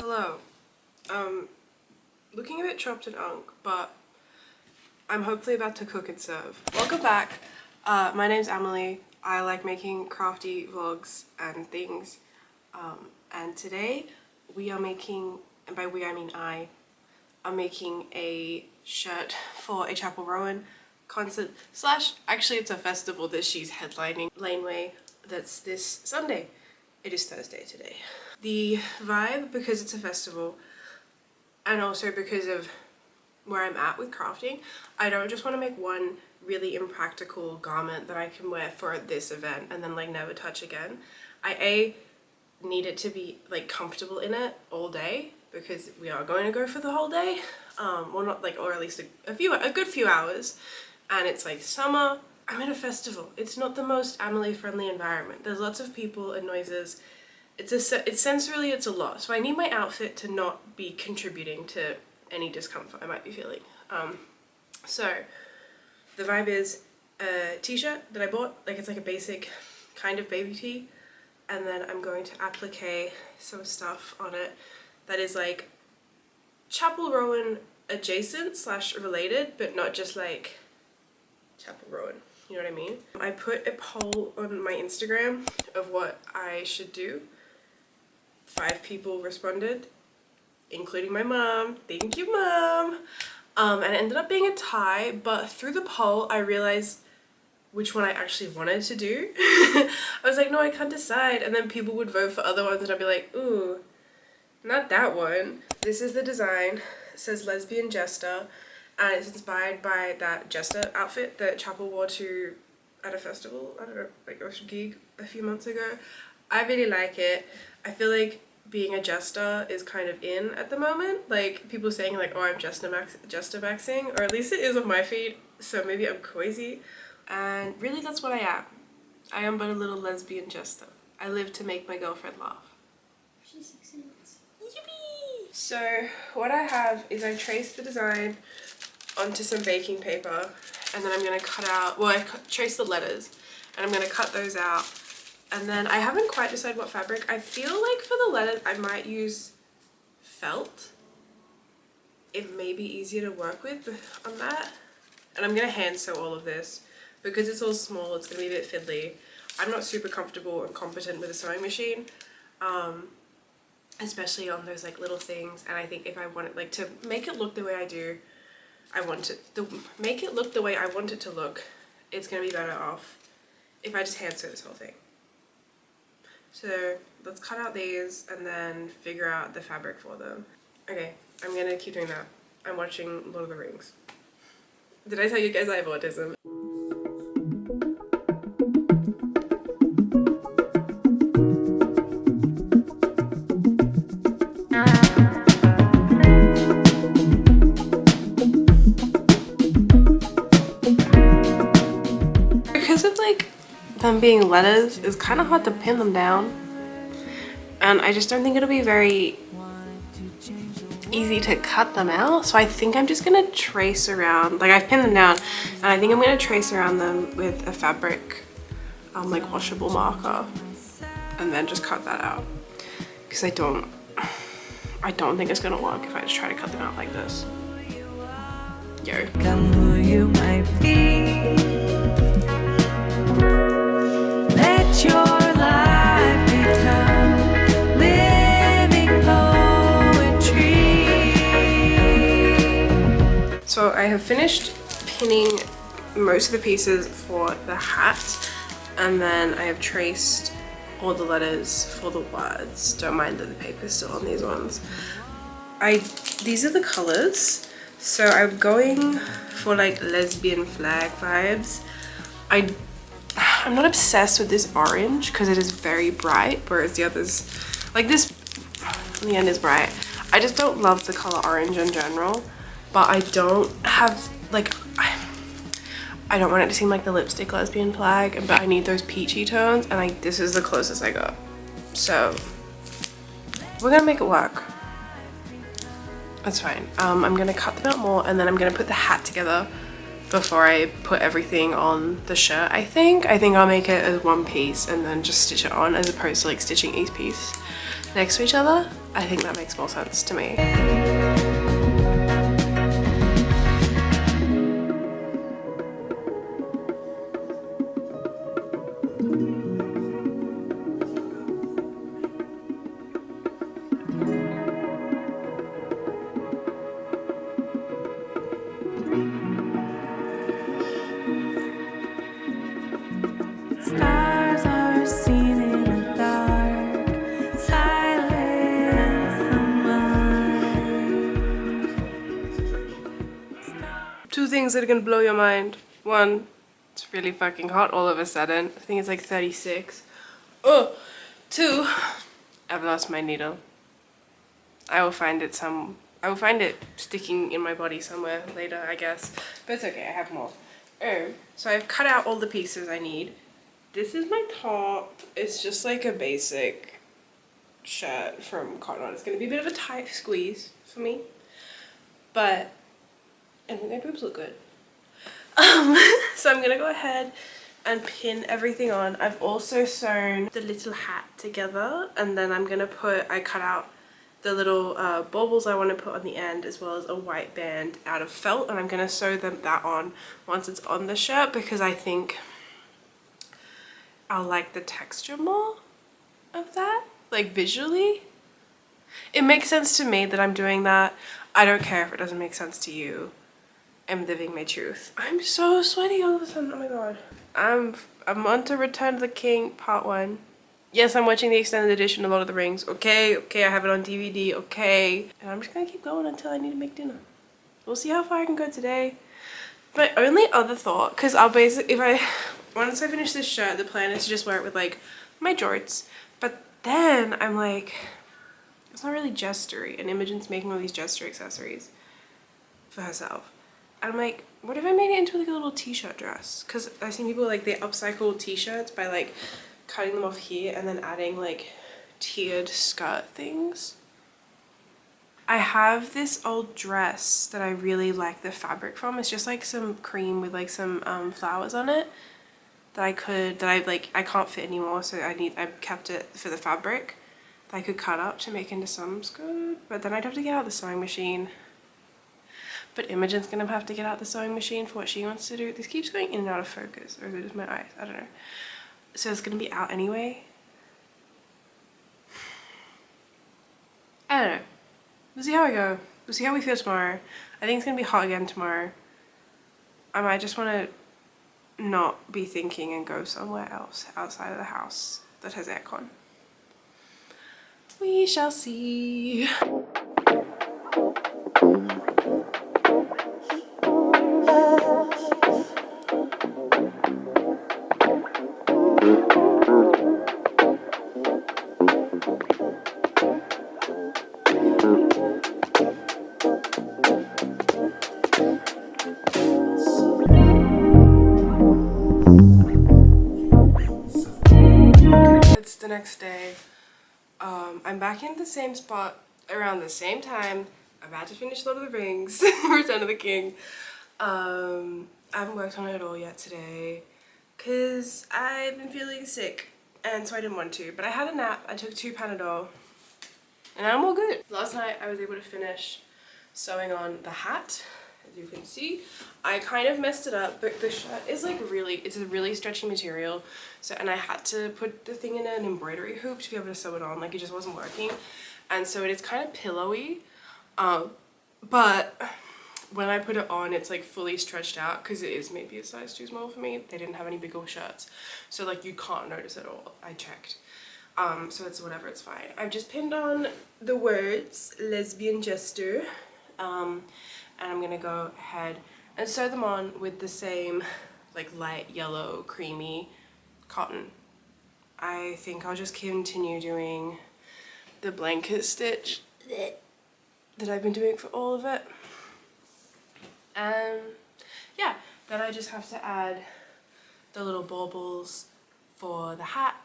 Hello. Looking a bit chopped and unk, but I'm hopefully about to cook and serve. Welcome back. My name's Amelie. I like making crafty vlogs and things. And today we are making, and by we I mean I'm making a shirt for a Chapel Rowan concert / actually it's a festival that she's headlining, Laneway, that's this Sunday. It is Thursday today. The vibe, because it's a festival and also because of where I'm at with crafting, I don't just want to make one really impractical garment that I can wear for this event and then like never touch again. I need it to be like comfortable in it all day because we are going to go for the whole day. Well, not like, or at least a good few hours, and it's like summer. I'm at a festival. It's not the most Amelie friendly environment. There's lots of people and noises. It's sensorily it's a lot. So I need my outfit to not be contributing to any discomfort I might be feeling. So the vibe is a t-shirt that I bought, like it's like a basic kind of baby tee, and then I'm going to applique some stuff on it that is like Chapel Rowan adjacent / related, but not just like Chapel Rowan, you know what I mean? I put a poll on my Instagram of what I should do. 5 people responded, including my mom. Thank you, Mom. And it ended up being a tie, but through the poll I realized which one I actually wanted to do. I was like, no, I can't decide, and then people would vote for other ones and I'd be like, ooh, not that one. This is the design. It says lesbian jester, and it's inspired by that jester outfit that Chapel wore to at a festival, I don't know, like a gig a few months ago. I really like it. I feel like being a jester is kind of in at the moment. Like people saying like, oh, I'm jester maxing, or at least it is on my feed, so maybe I'm crazy. And really that's what I am. I am but a little lesbian jester. I live to make my girlfriend laugh. She succeeds. Yippee! So what I have is I traced the design onto some baking paper, and then I'm going to cut out, well, I traced the letters and I'm going to cut those out, and then I haven't quite decided what fabric. I feel like for the letters I might use felt. It may be easier to work with on that. And I'm going to hand sew all of this because it's all small. It's going to be a bit fiddly. I'm not super comfortable and competent with a sewing machine, especially on those like little things. And I think if I want it like to make it look the way I do, make it look the way I want it to look, it's going to be better off if I just hand sew this whole thing. So let's cut out these and then figure out the fabric for them. Okay, I'm going to keep doing that. I'm watching Lord of the Rings. Did I tell you guys I have autism? Because of like them being letters, it's kind of hard to pin them down, and I just don't think it'll be very easy to cut them out. So I think I'm just gonna trace around, like I've pinned them down, and I think I'm gonna trace around them with a fabric like washable marker, and then just cut that out, because I don't think it's gonna work if I just try to cut them out like this. Yo. Come who you might be. Let your life become living poetry. So I have finished pinning most of the pieces for the hat, and then I have traced all the letters for the words. Don't mind that the paper's still on these ones. These are the colors. So I'm going for like lesbian flag vibes. I'm not obsessed with this orange because it is very bright, whereas the others, like this in the end, is bright. I just don't love the color orange in general, but I don't have like, I don't want it to seem like the lipstick lesbian flag, but I need those peachy tones, and this is the closest I got. So we're gonna make it work. That's fine. I'm gonna cut them out more, and then I'm gonna put the hat together before I put everything on the shirt. I think I'll make it as one piece and then just stitch it on, as opposed to like stitching each piece next to each other. I think that makes more sense to me. Stars are seen in the dark, silence the mind. Two things that are gonna blow your mind. One, it's really fucking hot all of a sudden. I think it's like 36. Oh, two, I've lost my needle. I will find it sticking in my body somewhere later, I guess. But it's okay, I have more. Oh, so I've cut out all the pieces I need. This is my top. It's just like a basic shirt from Cotton On. It's gonna be a bit of a tight squeeze for me, but I think my boobs look good. So I'm gonna go ahead and pin everything on. I've also sewn the little hat together, and then I'm gonna I cut out the little baubles I want to put on the end, as well as a white band out of felt, and I'm gonna sew that on once it's on the shirt, because I think I'll like the texture more of that, like visually. It makes sense to me that I'm doing that. I don't care if it doesn't make sense to you. I'm living my truth. I'm so sweaty all of a sudden, oh my god. I'm on to Return of the King Part 1. Yes, I'm watching the extended edition of Lord of the Rings. Okay, I have it on DVD, okay. And I'm just gonna keep going until I need to make dinner. We'll see how far I can go today. My only other thought, because I'll basically, once I finish this shirt, the plan is to just wear it with like my jorts. But then I'm like, it's not really jestery, and Imogen's making all these jester accessories for herself. And I'm like, what if I made it into like a little t-shirt dress? Because I've seen people like, they upcycle t-shirts by like cutting them off here and then adding like tiered skirt things. I have this old dress that I really like the fabric from. It's just like some cream with like some flowers on it that I can't fit anymore, so I kept it for the fabric that I could cut up to make into some skirt. But then I'd have to get out the sewing machine. But Imogen's gonna have to get out the sewing machine for what she wants to do. This keeps going in and out of focus, or is it just my eyes? I don't know. So it's gonna be out anyway. I don't know. We'll see how I go. We'll see how we feel tomorrow. I think it's gonna be hot again tomorrow. I might just wanna not be thinking and go somewhere else outside of the house that has aircon. We shall see. It's the next day. I'm back in the same spot around the same time. I'm about to finish Lord of the Rings, Return of the King. I haven't worked on it at all yet today because I've been feeling sick, and so I didn't want to. But I had a nap, I took 2 Panadol, and I'm all good. Last night I was able to finish sewing on the hat. As you can see, I kind of messed it up, but the shirt is like it's a really stretchy material, so, and I had to put the thing in an embroidery hoop to be able to sew it on, like it just wasn't working, and so it is kind of pillowy, but when I put it on, it's like fully stretched out because it is maybe a size too small for me. They didn't have any bigger shirts, so like you can't notice at all. I checked. So it's whatever, it's fine. I've just pinned on the words lesbian jester, and I'm gonna go ahead and sew them on with the same like light yellow creamy cotton. I think I'll just continue doing the blanket stitch that I've been doing for all of it. And yeah, then I just have to add the little baubles for the hat,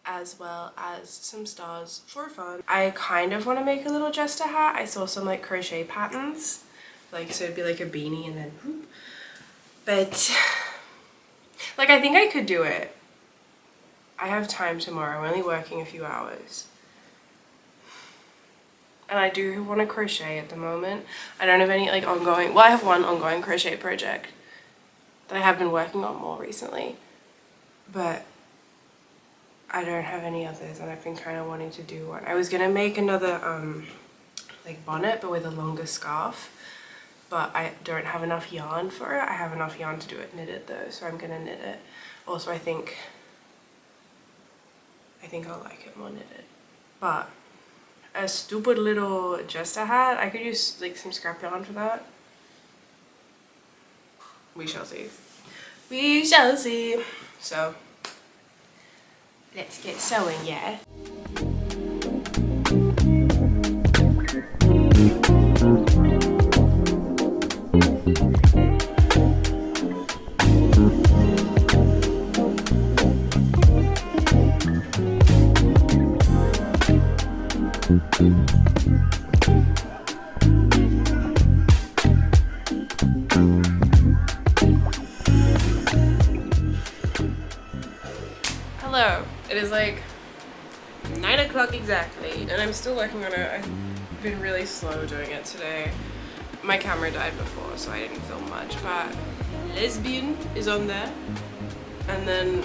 as well as some stars for fun. I kind of want to make a little jester hat. I saw some like crochet patterns, like so it'd be like a beanie and then whoop. But like I think I could do it. I have time tomorrow. I'm only working a few hours. and I do want to crochet at the moment. I don't have any like ongoing, well I have one ongoing crochet project that I have been working on more recently, but I don't have any others, and I've been kind of wanting to do one. I was gonna make another like bonnet but with a longer scarf, but I don't have enough yarn for it. I have enough yarn to do it knitted though, so I'm gonna knit it. Also I think I'll like it more knitted. But a stupid little jester hat, I could use like some scrap yarn for that. We shall see. We shall see. So let's get sewing, yeah. Hello, it is like 9 o'clock exactly, and I'm still working on it. I've been really slow doing it today. My camera died before, so I didn't film much, but lesbian is on there, and then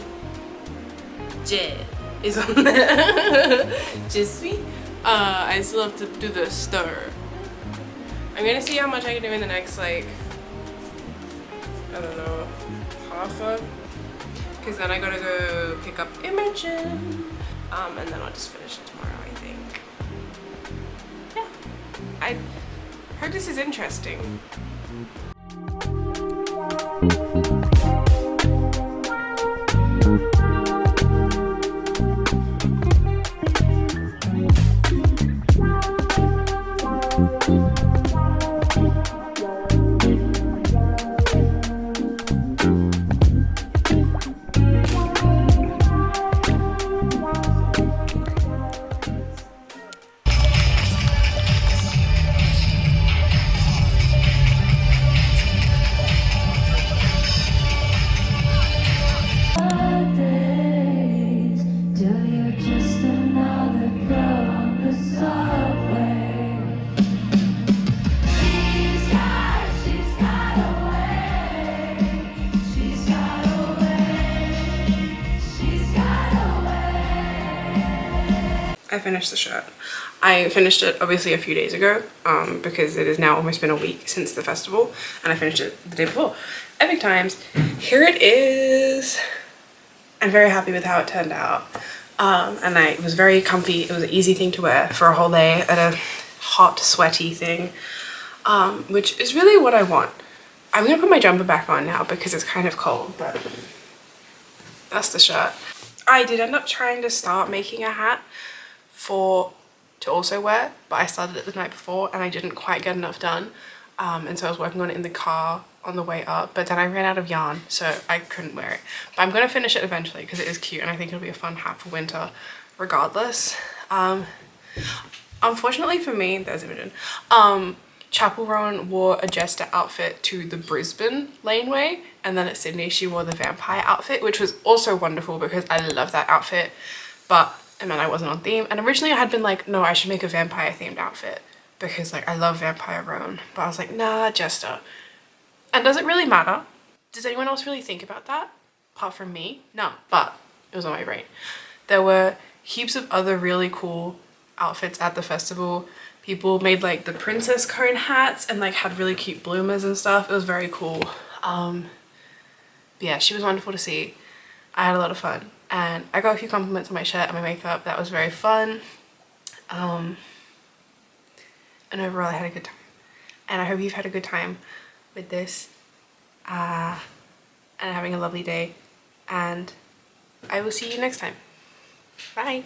je is on there. Jestful. I still have to do the stir. I'm gonna see how much I can do in the next, like, I don't know, half a, because then I gotta go pick up Imogen, and then I'll just finish it tomorrow, I think. Yeah, I heard this is interesting. I finished the shirt. I finished it obviously a few days ago because it has now almost been a week since the festival, and I finished it the day before. Epic times. Here it is. I'm very happy with how it turned out, and it was very comfy. It was an easy thing to wear for a whole day at a hot, sweaty thing, which is really what I want. I'm gonna put my jumper back on now because it's kind of cold, but that's the shirt. I did end up trying to start making a hat to also wear, but I started it the night before and I didn't quite get enough done, and so I was working on it in the car on the way up, but then I ran out of yarn, so I couldn't wear it. But I'm gonna finish it eventually because it is cute and I think it'll be a fun hat for winter regardless. Unfortunately for me, there's Imogen, Chappell Roan wore a jester outfit to the Brisbane laneway, and then at Sydney she wore the vampire outfit, which was also wonderful because I love that outfit, but it meant I wasn't on theme. And originally I had been like, no, I should make a vampire themed outfit because like I love vampire Roan, but I was like, nah, jester. And does it really matter? Does anyone else really think about that apart from me? No, but it was on my brain. There were heaps of other really cool outfits at the festival. People made like the princess cone hats and like had really cute bloomers and stuff. It was very cool. But yeah, she was wonderful to see. I had a lot of fun and I got a few compliments on my shirt and my makeup. That was very fun. And overall I had a good time. And I hope you've had a good time with this and having a lovely day. And I will see you next time. Bye.